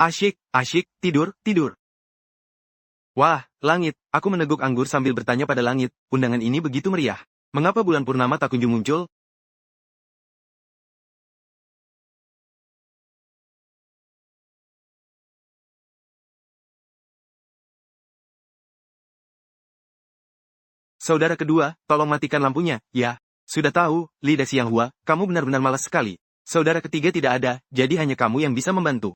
Asyik, asyik, tidur, tidur. Wah, langit, aku meneguk anggur sambil bertanya pada langit, undangan ini begitu meriah. Mengapa bulan purnama tak kunjung muncul? Saudara kedua, tolong matikan lampunya, ya. Sudah tahu, Li Daxianghua, kamu benar-benar malas sekali. Saudara ketiga tidak ada, jadi hanya kamu yang bisa membantu.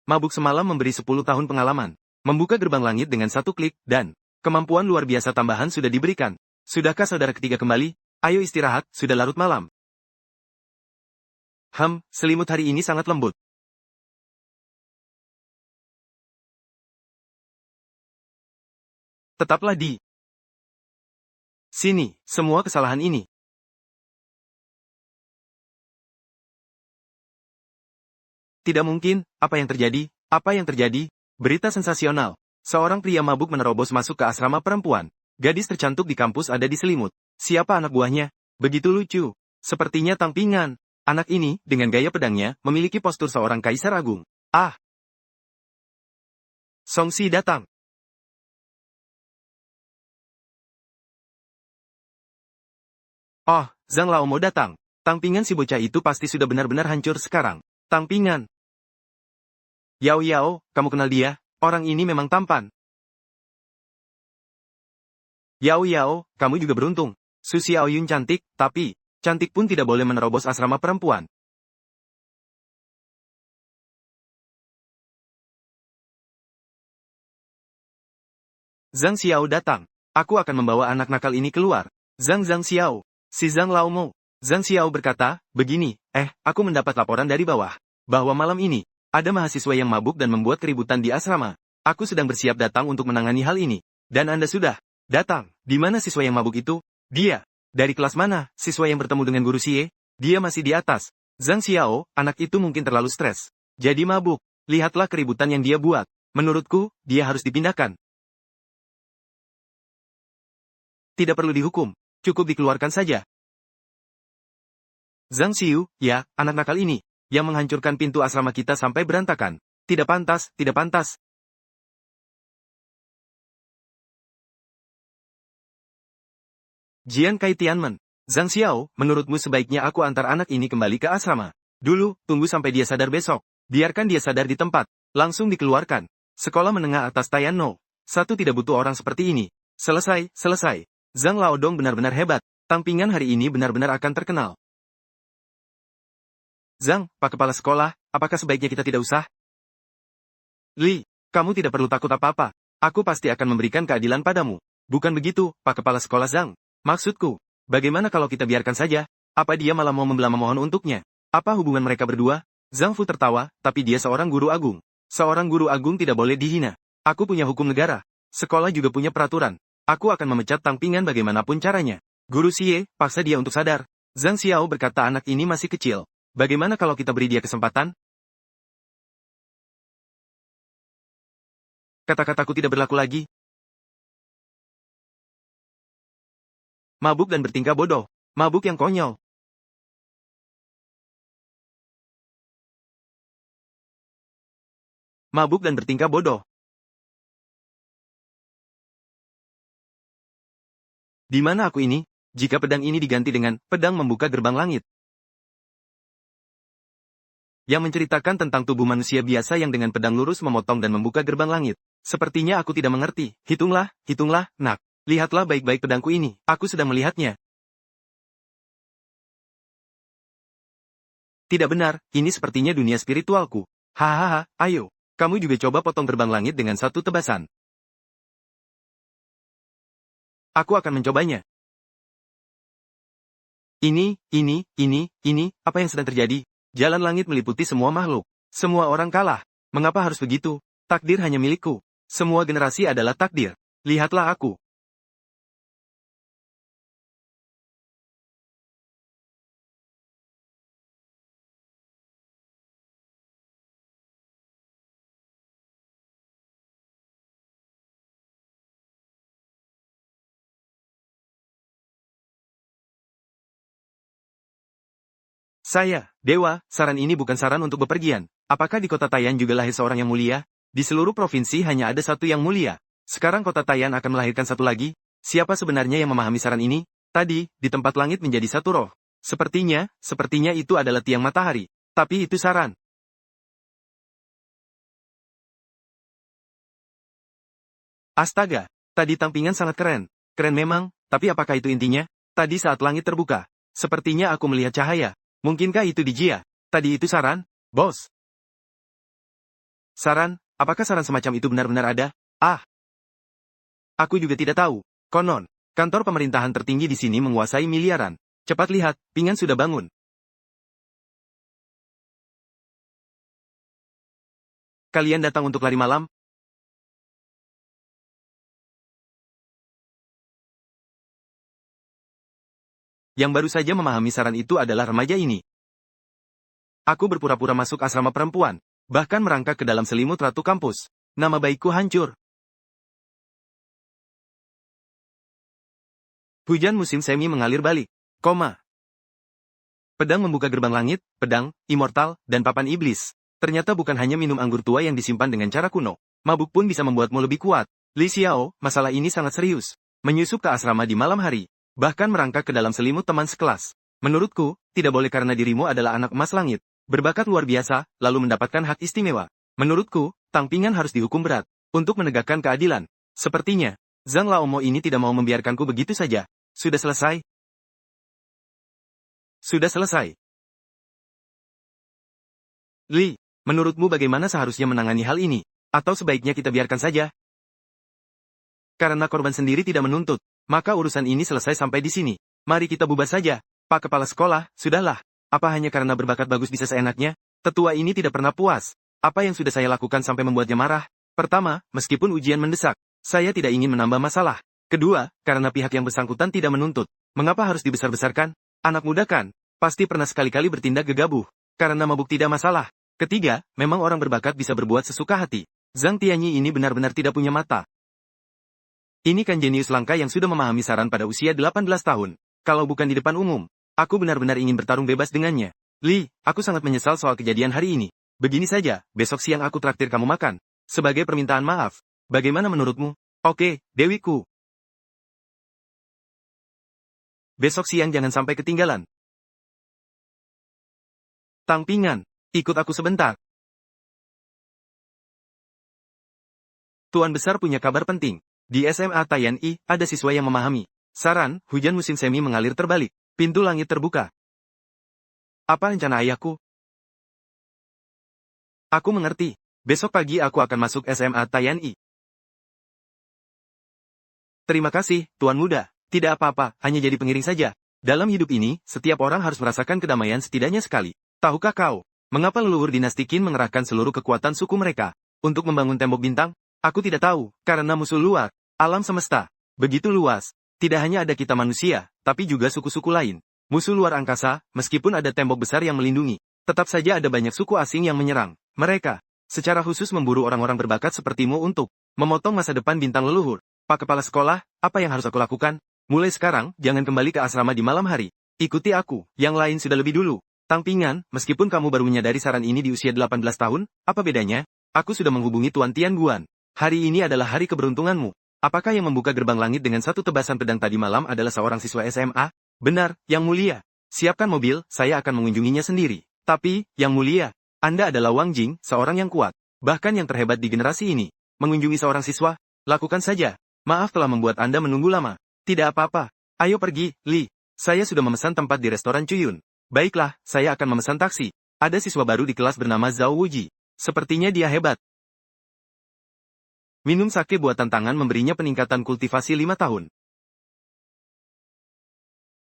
Mabuk semalam memberi 10 tahun pengalaman. Membuka gerbang langit dengan satu klik, dan kemampuan luar biasa tambahan sudah diberikan. Sudahkah saudara ketiga kembali? Ayo istirahat, sudah larut malam. Selimut hari ini sangat lembut. Tetaplah di sini, semua kesalahan ini. Tidak mungkin, apa yang terjadi? Apa yang terjadi? Berita sensasional. Seorang pria mabuk menerobos masuk ke asrama perempuan. Gadis tercantik di kampus ada di selimut. Siapa anak buahnya? Begitu lucu. Sepertinya tampingan. Anak ini, dengan gaya pedangnya, memiliki postur seorang kaisar agung. Ah! Song Si datang. Oh, Zhang Laomo datang. Tampingan si bocah itu pasti sudah benar-benar hancur sekarang. Tampingan. Yao Yao, kamu kenal dia? Orang ini memang tampan. Yao Yao, kamu juga beruntung. Su Xiaoyun cantik, tapi, cantik pun tidak boleh menerobos asrama perempuan. Zhang Xiao datang. Aku akan membawa anak nakal ini keluar. Zhang Xiao. Si Zhang Laomo. Zhang Xiao berkata, begini, aku mendapat laporan dari bawah. Bahwa malam ini, ada mahasiswa yang mabuk dan membuat keributan di asrama. Aku sedang bersiap datang untuk menangani hal ini. Dan Anda sudah datang. Di mana siswa yang mabuk itu? Dia. Dari kelas mana, siswa yang bertemu dengan guru Xie? Dia masih di atas. Zhang Xiao, anak itu mungkin terlalu stres. Jadi mabuk. Lihatlah keributan yang dia buat. Menurutku, dia harus dipindahkan. Tidak perlu dihukum. Cukup dikeluarkan saja. Zhang Xiu, ya, anak nakal ini, yang menghancurkan pintu asrama kita sampai berantakan. Tidak pantas, tidak pantas. Jian Kai Tianmen. Zhang Xiao, menurutmu sebaiknya aku antar anak ini kembali ke asrama. Dulu, tunggu sampai dia sadar besok. Biarkan dia sadar di tempat. Langsung dikeluarkan. Sekolah menengah atas Tayanno. Satu tidak butuh orang seperti ini. Selesai, selesai. Zhang Laodong benar-benar hebat. Tampingan hari ini benar-benar akan terkenal. Zhang, Pak Kepala Sekolah, apakah sebaiknya kita tidak usah? Li, kamu tidak perlu takut apa-apa. Aku pasti akan memberikan keadilan padamu. Bukan begitu, Pak Kepala Sekolah Zhang. Maksudku, bagaimana kalau kita biarkan saja? Apa dia malah mau membelah memohon untuknya? Apa hubungan mereka berdua? Zhang Fu tertawa, tapi dia seorang guru agung. Seorang guru agung tidak boleh dihina. Aku punya hukum negara. Sekolah juga punya peraturan. Aku akan memecat tampingan bagaimanapun caranya. Guru Xie, paksa dia untuk sadar. Zhang Xiao berkata anak ini masih kecil. Bagaimana kalau kita beri dia kesempatan? Kata-kataku tidak berlaku lagi. Mabuk dan bertingkah bodoh. Mabuk yang konyol. Mabuk dan bertingkah bodoh. Di mana aku ini? Jika pedang ini diganti dengan pedang membuka gerbang langit. Yang menceritakan tentang tubuh manusia biasa yang dengan pedang lurus memotong dan membuka gerbang langit. Sepertinya aku tidak mengerti. Hitunglah, nak. Lihatlah baik-baik pedangku ini. Aku sedang melihatnya. Tidak benar, ini sepertinya dunia spiritualku. Hahaha, ayo. Kamu juga coba potong gerbang langit dengan satu tebasan. Aku akan mencobanya. Ini, apa yang sedang terjadi? Jalan langit meliputi semua makhluk. Semua orang kalah. Mengapa harus begitu? Takdir hanya milikku. Semua generasi adalah takdir. Lihatlah aku. Saya, Dewa, saran ini bukan saran untuk bepergian. Apakah di kota Tayan juga lahir seorang yang mulia? Di seluruh provinsi hanya ada satu yang mulia. Sekarang kota Tayan akan melahirkan satu lagi? Siapa sebenarnya yang memahami saran ini? Tadi, di tempat langit menjadi satu roh. Sepertinya itu adalah tiang matahari. Tapi itu saran. Astaga, tadi tampingan sangat keren. Keren memang, tapi apakah itu intinya? Tadi saat langit terbuka, sepertinya aku melihat cahaya. Mungkinkah itu di Jia? Tadi itu saran? Bos. Saran? Apakah saran semacam itu benar-benar ada? Ah, aku juga tidak tahu. Konon, kantor pemerintahan tertinggi di sini menguasai miliaran. Cepat lihat, Pingan sudah bangun. Kalian datang untuk lari malam? Yang baru saja memahami saran itu adalah remaja ini. Aku berpura-pura masuk asrama perempuan, bahkan merangkak ke dalam selimut ratu kampus. Nama baikku hancur. Hujan musim semi mengalir balik. Pedang membuka gerbang langit, pedang, immortal, dan papan iblis. Ternyata bukan hanya minum anggur tua yang disimpan dengan cara kuno. Mabuk pun bisa membuatmu lebih kuat. Li Xiao, masalah ini sangat serius. Menyusup ke asrama di malam hari. Bahkan merangkak ke dalam selimut teman sekelas. Menurutku, tidak boleh karena dirimu adalah anak emas langit. Berbakat luar biasa, lalu mendapatkan hak istimewa. Menurutku, Tang Pingan harus dihukum berat. Untuk menegakkan keadilan. Sepertinya, Zhang Laomo ini tidak mau membiarkanku begitu saja. Sudah selesai? Sudah selesai. Li, menurutmu bagaimana seharusnya menangani hal ini? Atau sebaiknya kita biarkan saja? Karena korban sendiri tidak menuntut, maka urusan ini selesai sampai di sini. Mari kita bubar saja. Pak Kepala Sekolah, sudahlah. Apa hanya karena berbakat bagus bisa seenaknya? Tetua ini tidak pernah puas. Apa yang sudah saya lakukan sampai membuatnya marah? Pertama, meskipun ujian mendesak, saya tidak ingin menambah masalah. Kedua, karena pihak yang bersangkutan tidak menuntut. Mengapa harus dibesar-besarkan? Anak muda kan? Pasti pernah sekali-kali bertindak gegabah. Karena mabuk tidak masalah. Ketiga, memang orang berbakat bisa berbuat sesuka hati. Zhang Tianyi ini benar-benar tidak punya mata. Ini kan jenius langka yang sudah memahami saran pada usia 18 tahun. Kalau bukan di depan umum, aku benar-benar ingin bertarung bebas dengannya. Li, aku sangat menyesal soal kejadian hari ini. Begini saja, besok siang aku traktir kamu makan. Sebagai permintaan maaf. Bagaimana menurutmu? Oke, Dewiku. Besok siang jangan sampai ketinggalan. Tang Pingan, ikut aku sebentar. Tuan Besar punya kabar penting. Di SMA Tayan I, ada siswa yang memahami. Saran, hujan musim semi mengalir terbalik. Pintu langit terbuka. Apa rencana ayahku? Aku mengerti. Besok pagi aku akan masuk SMA Tayan I. Terima kasih, Tuan Muda. Tidak apa-apa, hanya jadi pengiring saja. Dalam hidup ini, setiap orang harus merasakan kedamaian setidaknya sekali. Tahukah kau, mengapa leluhur dinasti Qin mengerahkan seluruh kekuatan suku mereka untuk membangun tembok bintang? Aku tidak tahu, karena musuh luar, alam semesta, begitu luas. Tidak hanya ada kita manusia, tapi juga suku-suku lain. Musuh luar angkasa, meskipun ada tembok besar yang melindungi, tetap saja ada banyak suku asing yang menyerang. Mereka, secara khusus memburu orang-orang berbakat sepertimu untuk memotong masa depan bintang leluhur. Pak Kepala Sekolah, apa yang harus aku lakukan? Mulai sekarang, jangan kembali ke asrama di malam hari. Ikuti aku, yang lain sudah lebih dulu. Tang Pingan, meskipun kamu baru menyadari saran ini di usia 18 tahun, apa bedanya? Aku sudah menghubungi Tuan Tian Guan. Hari ini adalah hari keberuntunganmu. Apakah yang membuka gerbang langit dengan satu tebasan pedang tadi malam adalah seorang siswa SMA? Benar, Yang Mulia. Siapkan mobil, saya akan mengunjunginya sendiri. Tapi, Yang Mulia, Anda adalah Wang Jing, seorang yang kuat. Bahkan yang terhebat di generasi ini. Mengunjungi seorang siswa? Lakukan saja. Maaf telah membuat Anda menunggu lama. Tidak apa-apa. Ayo pergi, Li. Saya sudah memesan tempat di restoran Cuyun. Baiklah, saya akan memesan taksi. Ada siswa baru di kelas bernama Zhao Wuji. Sepertinya dia hebat. Minum sake buatan tangan memberinya peningkatan kultivasi 5 tahun.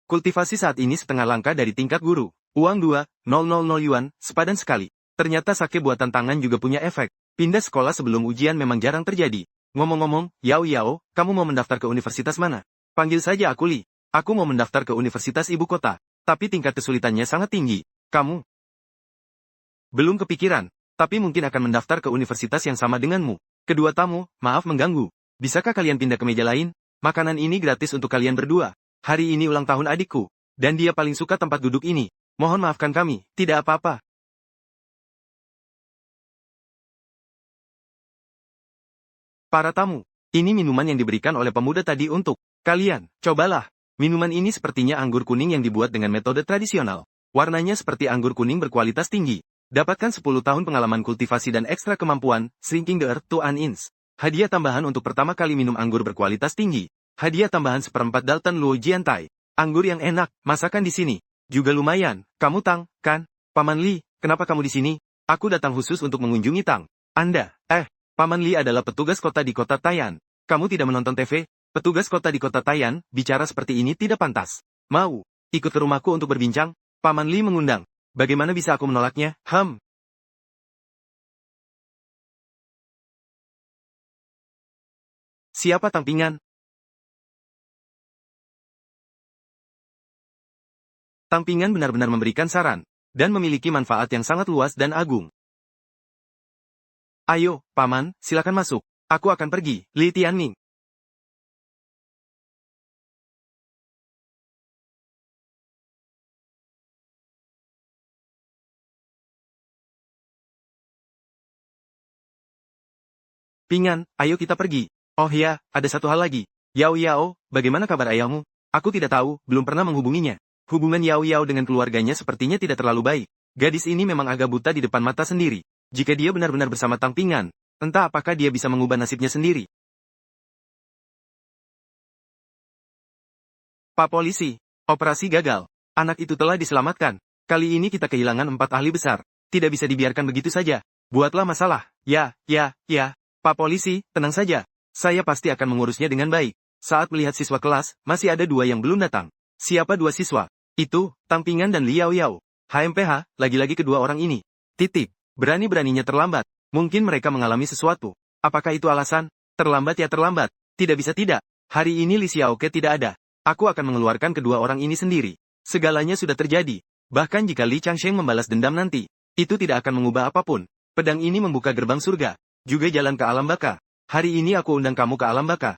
Kultivasi saat ini setengah langkah dari tingkat guru. Uang 2,000 yuan, sepadan sekali. Ternyata sake buatan tangan juga punya efek. Pindah sekolah sebelum ujian memang jarang terjadi. Ngomong-ngomong, Yao, kamu mau mendaftar ke universitas mana? Panggil saja aku Li. Aku mau mendaftar ke universitas ibu kota. Tapi tingkat kesulitannya sangat tinggi. Kamu? Belum kepikiran. Tapi mungkin akan mendaftar ke universitas yang sama denganmu. Kedua tamu, maaf mengganggu. Bisakah kalian pindah ke meja lain? Makanan ini gratis untuk kalian berdua. Hari ini ulang tahun adikku. Dan dia paling suka tempat duduk ini. Mohon maafkan kami, tidak apa-apa. Para tamu, ini minuman yang diberikan oleh pemuda tadi untuk kalian. Cobalah. Minuman ini sepertinya anggur kuning yang dibuat dengan metode tradisional. Warnanya seperti anggur kuning berkualitas tinggi. Dapatkan 10 tahun pengalaman kultivasi dan ekstra kemampuan, shrinking the earth to an inch. Hadiah tambahan untuk pertama kali minum anggur berkualitas tinggi. Hadiah tambahan seperempat Dalton Luo Jiantai. Anggur yang enak, masakan di sini. Juga lumayan. Kamu Tang, kan? Paman Li, kenapa kamu di sini? Aku datang khusus untuk mengunjungi Tang. Anda, Paman Li adalah petugas kota di kota Taiyan. Kamu tidak menonton TV? Petugas kota di kota Taiyan, bicara seperti ini tidak pantas. Mau ikut ke rumahku untuk berbincang? Paman Li mengundang. Bagaimana bisa aku menolaknya? Siapa Tampingan? Tampingan benar-benar memberikan saran, dan memiliki manfaat yang sangat luas dan agung. Ayo, Paman, silakan masuk. Aku akan pergi, Li Tianming. Pingan, ayo kita pergi. Oh ya, ada satu hal lagi. Yao Yao, bagaimana kabar ayahmu? Aku tidak tahu, belum pernah menghubunginya. Hubungan Yao Yao dengan keluarganya sepertinya tidak terlalu baik. Gadis ini memang agak buta di depan mata sendiri. Jika dia benar-benar bersama Tang Pingan, entah apakah dia bisa mengubah nasibnya sendiri. Pak Polisi, operasi gagal. Anak itu telah diselamatkan. Kali ini kita kehilangan 4 ahli besar. Tidak bisa dibiarkan begitu saja. Buatlah masalah. Ya. Pak Polisi, tenang saja. Saya pasti akan mengurusnya dengan baik. Saat melihat siswa kelas, masih ada 2 yang belum datang. Siapa 2 siswa? Itu, Tampingan dan Liao Yao. HMPH, lagi-lagi kedua orang ini. Titik. Berani-beraninya terlambat. Mungkin mereka mengalami sesuatu. Apakah itu alasan? Terlambat ya terlambat. Tidak bisa tidak. Hari ini Li Xiaoke tidak ada. Aku akan mengeluarkan kedua orang ini sendiri. Segalanya sudah terjadi. Bahkan jika Li Changsheng membalas dendam nanti, itu tidak akan mengubah apapun. Pedang ini membuka gerbang surga. Juga jalan ke alam baka. Hari ini aku undang kamu ke alam baka.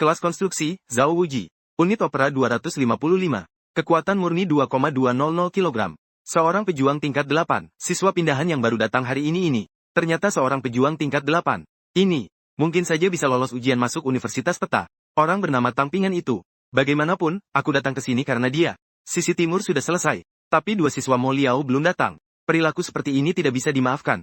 Kelas konstruksi, Zhao Wuji. Unit opera 255. Kekuatan murni 2,200 kg. Seorang pejuang tingkat 8. Siswa pindahan yang baru datang hari ini. Ternyata seorang pejuang tingkat 8. Ini, mungkin saja bisa lolos ujian masuk Universitas Peta. Orang bernama Tampingan itu. Bagaimanapun, aku datang ke sini karena dia. Sisi timur sudah selesai. Tapi 2 siswa Mo Liao belum datang. Perilaku seperti ini tidak bisa dimaafkan.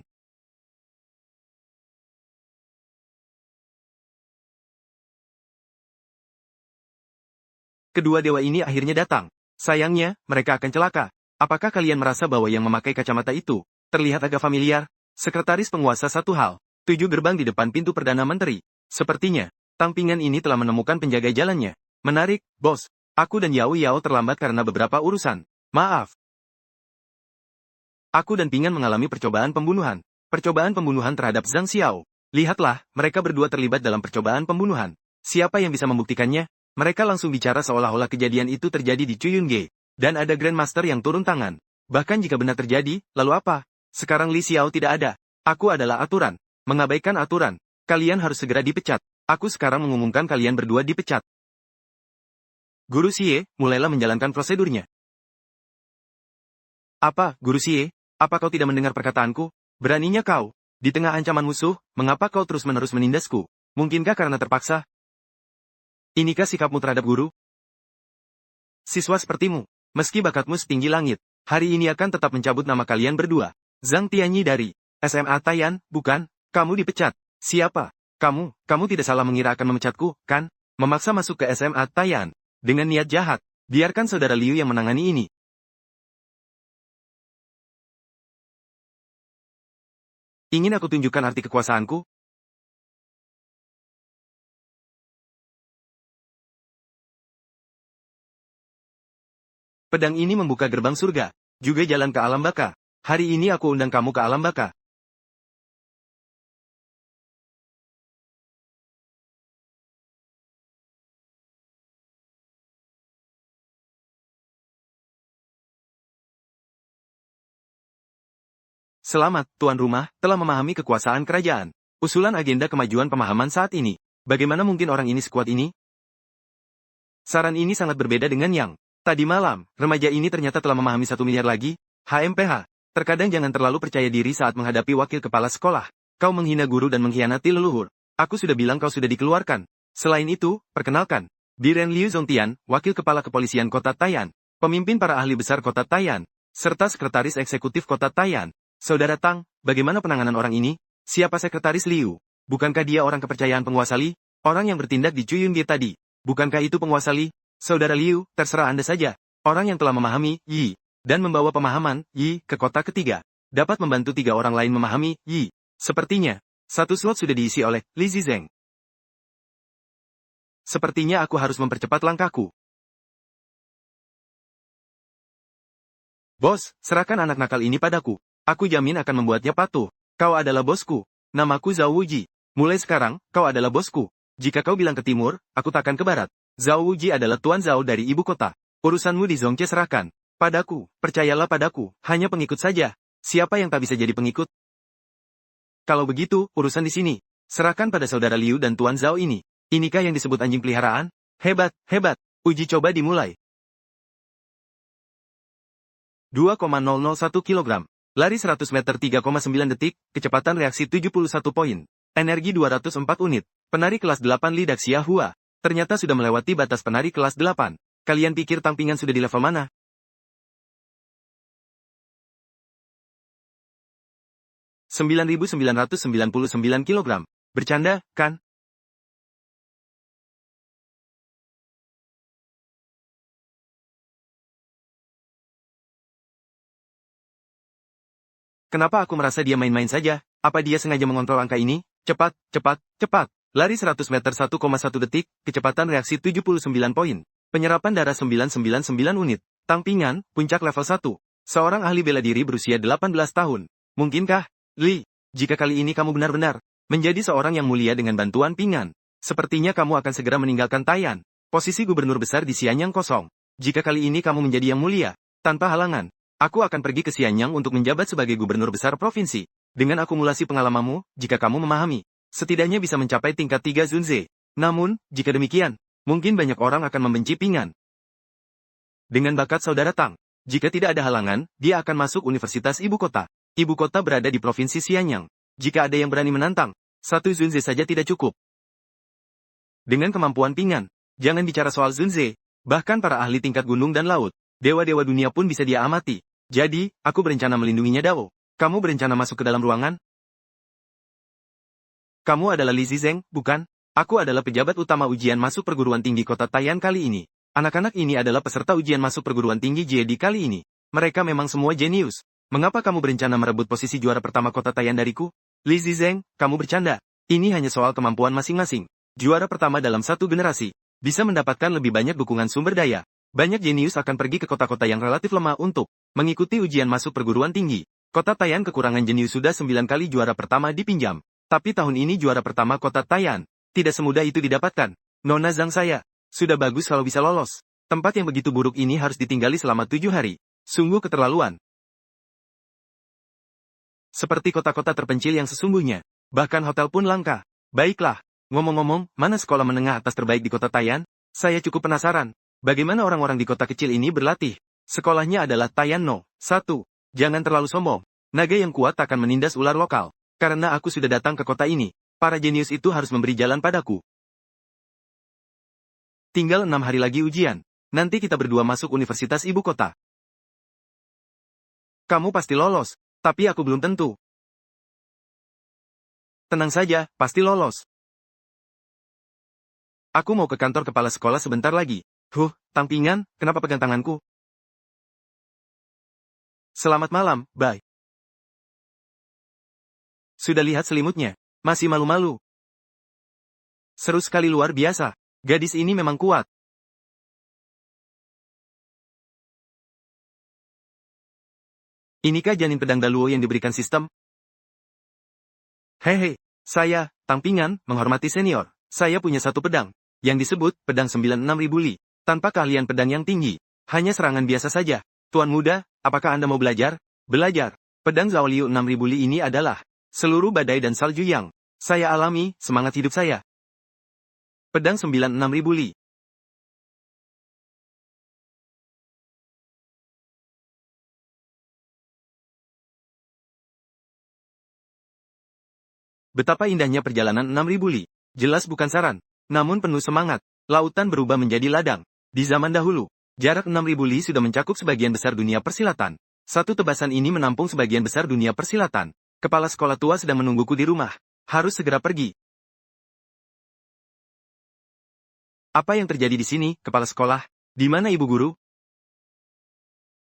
Kedua dewa ini akhirnya datang. Sayangnya, mereka akan celaka. Apakah kalian merasa bahwa yang memakai kacamata itu terlihat agak familiar? Sekretaris penguasa satu hal. 7 gerbang di depan pintu Perdana Menteri. Sepertinya, Tampingan ini telah menemukan penjaga jalannya. Menarik, bos. Aku dan Yao Yao terlambat karena beberapa urusan. Maaf. Aku dan Pingan mengalami percobaan pembunuhan. Percobaan pembunuhan terhadap Zhang Xiao. Lihatlah, mereka berdua terlibat dalam percobaan pembunuhan. Siapa yang bisa membuktikannya? Mereka langsung bicara seolah-olah kejadian itu terjadi di Cuyunge. Dan ada Grandmaster yang turun tangan. Bahkan jika benar terjadi, lalu apa? Sekarang Li Xiao tidak ada. Aku adalah aturan. Mengabaikan aturan. Kalian harus segera dipecat. Aku sekarang mengumumkan kalian berdua dipecat. Guru Xie, mulailah menjalankan prosedurnya. Apa, Guru Xie? Apa kau tidak mendengar perkataanku? Beraninya kau? Di tengah ancaman musuh, mengapa kau terus-menerus menindasku? Mungkinkah karena terpaksa? Inikah sikapmu terhadap guru? Siswa sepertimu, meski bakatmu setinggi langit, hari ini akan tetap mencabut nama kalian berdua. Zhang Tianyi dari SMA Taiyan, bukan? Kamu dipecat. Siapa? Kamu tidak salah mengira akan memecatku, kan? Memaksa masuk ke SMA Taiyan. Dengan niat jahat, biarkan saudara Liu yang menangani ini. Ingin aku tunjukkan arti kekuasaanku? Pedang ini membuka gerbang surga, juga jalan ke alam baka. Hari ini aku undang kamu ke alam baka. Selamat, tuan rumah, telah memahami kekuasaan kerajaan. Usulan agenda kemajuan pemahaman saat ini. Bagaimana mungkin orang ini sekuat ini? Saran ini sangat berbeda dengan yang tadi malam. Remaja ini ternyata telah memahami 1 miliar lagi. HMPH. Terkadang jangan terlalu percaya diri saat menghadapi wakil kepala sekolah. Kau menghina guru dan mengkhianati leluhur. Aku sudah bilang kau sudah dikeluarkan. Selain itu, perkenalkan. Biren Liu Zongtian, Wakil Kepala Kepolisian Kota Taiyan, pemimpin para ahli besar Kota Taiyan, serta Sekretaris Eksekutif Kota Taiyan. Saudara Tang, bagaimana penanganan orang ini? Siapa Sekretaris Liu? Bukankah dia orang kepercayaan penguasa Li? Orang yang bertindak di Cuyungge tadi. Bukankah itu penguasa Li? Saudara Liu, terserah Anda saja. Orang yang telah memahami Yi dan membawa pemahaman Yi ke kota ketiga dapat membantu 3 orang lain memahami Yi. Sepertinya, satu slot sudah diisi oleh Li Zizeng. Sepertinya aku harus mempercepat langkahku. Bos, serahkan anak nakal ini padaku. Aku jamin akan membuatnya patuh. Kau adalah bosku. Namaku Zhao Wuji. Mulai sekarang, kau adalah bosku. Jika kau bilang ke timur, aku takkan ke barat. Zhao Wuji adalah Tuan Zhao dari ibu kota. Urusanmu di Zongce serahkan. Padaku, percayalah padaku, hanya pengikut saja. Siapa yang tak bisa jadi pengikut? Kalau begitu, urusan di sini. Serahkan pada saudara Liu dan Tuan Zhao ini. Inikah yang disebut anjing peliharaan? Hebat, hebat. Uji coba dimulai. 2,001 kg. Lari 100 meter 3,9 detik, kecepatan reaksi 71 poin. Energi 204 unit. Penari kelas 8 Li Daxia Hua. Ternyata sudah melewati batas penari kelas 8. Kalian pikir tampingan sudah di level mana? ...9.999 kg. Bercanda, kan? Kenapa aku merasa dia main-main saja? Apa dia sengaja mengontrol angka ini? Cepat, cepat, cepat. Lari 100 meter 1,1 detik, kecepatan reaksi 79 poin. Penyerapan darah 999 unit. Tampingan, puncak level 1. Seorang ahli bela diri berusia 18 tahun. Mungkinkah, Li, jika kali ini kamu benar-benar menjadi seorang yang mulia dengan bantuan Pingan, sepertinya kamu akan segera meninggalkan Taiyan. Posisi gubernur besar di Xianyang kosong. Jika kali ini kamu menjadi yang mulia, tanpa halangan, aku akan pergi ke Xianyang untuk menjabat sebagai gubernur besar provinsi. Dengan akumulasi pengalamanmu, jika kamu memahami, setidaknya bisa mencapai tingkat 3 Zunze. Namun, jika demikian, mungkin banyak orang akan membenci Pingan. Dengan bakat saudara Tang, jika tidak ada halangan, dia akan masuk Universitas Ibu Kota. Ibu kota berada di Provinsi Xianyang. Jika ada yang berani menantang, 1 Zunze saja tidak cukup. Dengan kemampuan Pingan, jangan bicara soal Zunze, bahkan para ahli tingkat gunung dan laut, dewa-dewa dunia pun bisa dia amati. Jadi, aku berencana melindunginya Dao. Kamu berencana masuk ke dalam ruangan? Kamu adalah Li Zizeng, bukan? Aku adalah pejabat utama ujian masuk perguruan tinggi kota Taiyan kali ini. Anak-anak ini adalah peserta ujian masuk perguruan tinggi JD kali ini. Mereka memang semua jenius. Mengapa kamu berencana merebut posisi juara pertama kota Taiyan dariku? Li Zizeng, kamu bercanda. Ini hanya soal kemampuan masing-masing. Juara pertama dalam satu generasi. Bisa mendapatkan lebih banyak dukungan sumber daya. Banyak jenius akan pergi ke kota-kota yang relatif lemah untuk mengikuti ujian masuk perguruan tinggi. Kota Taiyan kekurangan jenius sudah 9 kali juara pertama dipinjam. Tapi tahun ini juara pertama kota Taiyan. Tidak semudah itu didapatkan. Nona Zhang saya. Sudah bagus kalau bisa lolos. Tempat yang begitu buruk ini harus ditinggali selama 7 hari. Sungguh keterlaluan. Seperti kota-kota terpencil yang sesungguhnya. Bahkan hotel pun langka. Baiklah. Ngomong-ngomong, mana sekolah menengah atas terbaik di kota Taiyan? Saya cukup penasaran. Bagaimana orang-orang di kota kecil ini berlatih? Sekolahnya adalah Taiyan No. 1. Jangan terlalu sombong. Naga yang kuat akan menindas ular lokal. Karena aku sudah datang ke kota ini, para jenius itu harus memberi jalan padaku. Tinggal 6 hari lagi ujian. Nanti kita berdua masuk Universitas Ibu Kota. Kamu pasti lolos. Tapi aku belum tentu. Tenang saja, pasti lolos. Aku mau ke kantor kepala sekolah sebentar lagi. Tampingan, kenapa pegang tanganku? Selamat malam, bye. Sudah lihat selimutnya? Masih malu-malu. Seru sekali luar biasa. Gadis ini memang kuat. Inikah janin pedang Daluo yang diberikan sistem? Hehe, saya, Tampingan, menghormati senior. Saya punya satu pedang, yang disebut pedang 96.000 Li. Tanpa keahlian pedang yang tinggi, hanya serangan biasa saja. Tuan muda, apakah Anda mau belajar? Belajar. Pedang Zhao Liu 6.000 Li ini adalah seluruh badai dan salju yang saya alami, semangat hidup saya. Pedang 96.000 Li. Betapa indahnya perjalanan 6.000 li. Jelas bukan saran, namun penuh semangat. Lautan berubah menjadi ladang. Di zaman dahulu, jarak 6.000 li sudah mencakup sebagian besar dunia persilatan. Satu tebasan ini menampung sebagian besar dunia persilatan. Kepala sekolah tua sedang menungguku di rumah. Harus segera pergi. Apa yang terjadi di sini, kepala sekolah? Di mana ibu guru?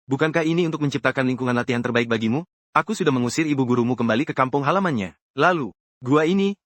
Bukankah ini untuk menciptakan lingkungan latihan terbaik bagimu? Aku sudah mengusir ibu gurumu kembali ke kampung halamannya. Lalu, gua ini,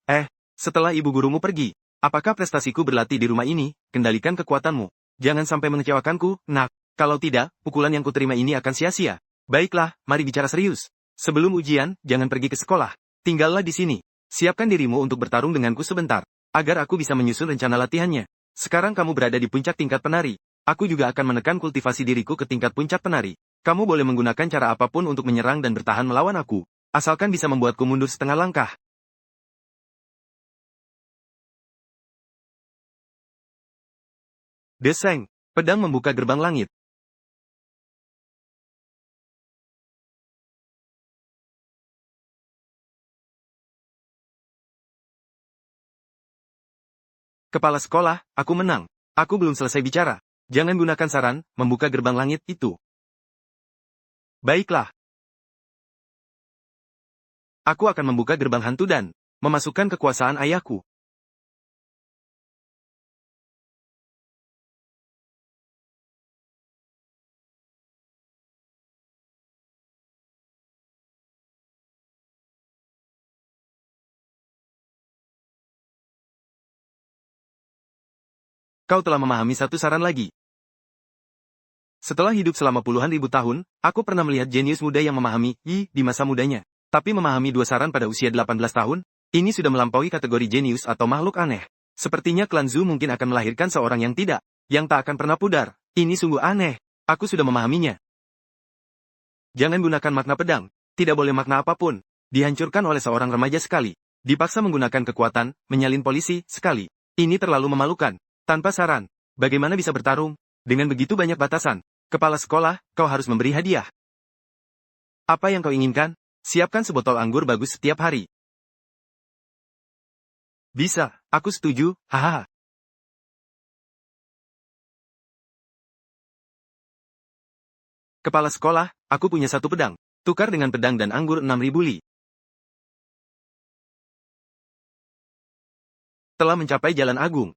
setelah ibu gurumu pergi, apakah prestasiku berlatih di rumah ini? Kendalikan kekuatanmu. Jangan sampai mengecewakanku, nak. Kalau tidak, pukulan yang kuterima ini akan sia-sia. Baiklah, mari bicara serius. Sebelum ujian, jangan pergi ke sekolah. Tinggallah di sini. Siapkan dirimu untuk bertarung denganku sebentar, agar aku bisa menyusun rencana latihannya. Sekarang kamu berada di puncak tingkat penari. Aku juga akan menekan kultivasi diriku ke tingkat puncak penari. Kamu boleh menggunakan cara apapun untuk menyerang dan bertahan melawan aku, asalkan bisa membuatku mundur setengah langkah. Deseng, pedang membuka gerbang langit. Kepala sekolah, aku menang. Aku belum selesai bicara. Jangan gunakan saran, membuka gerbang langit itu. Baiklah. Aku akan membuka gerbang hantu dan memasukkan kekuasaan ayahku. Kau telah memahami satu saran lagi. Setelah hidup selama puluhan ribu tahun, aku pernah melihat jenius muda yang memahami di masa mudanya. Tapi memahami dua saran pada usia 18 tahun, ini sudah melampaui kategori jenius atau makhluk aneh. Sepertinya klan Zhu mungkin akan melahirkan seorang yang tak akan pernah pudar. Ini sungguh aneh. Aku sudah memahaminya. Jangan gunakan makna pedang. Tidak boleh makna apapun. Dihancurkan oleh seorang remaja sekali. Dipaksa menggunakan kekuatan, menyalin polisi, sekali. Ini terlalu memalukan. Tanpa saran, bagaimana bisa bertarung? Dengan begitu banyak batasan. Kepala sekolah, kau harus memberi hadiah. Apa yang kau inginkan? Siapkan sebotol anggur bagus setiap hari. Bisa, aku setuju, hahaha. Kepala sekolah, aku punya satu pedang. Tukar dengan pedang dan anggur 6.000 li. Telah mencapai Jalan Agung.